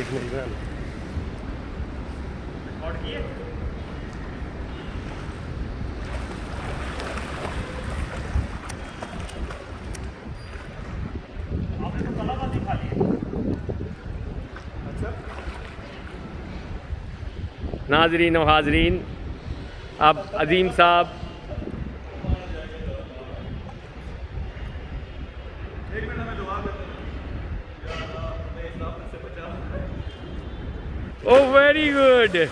देख मेरी बहन। नाजरीन और हाजरीन, अब अजीम साहब Oh, very good.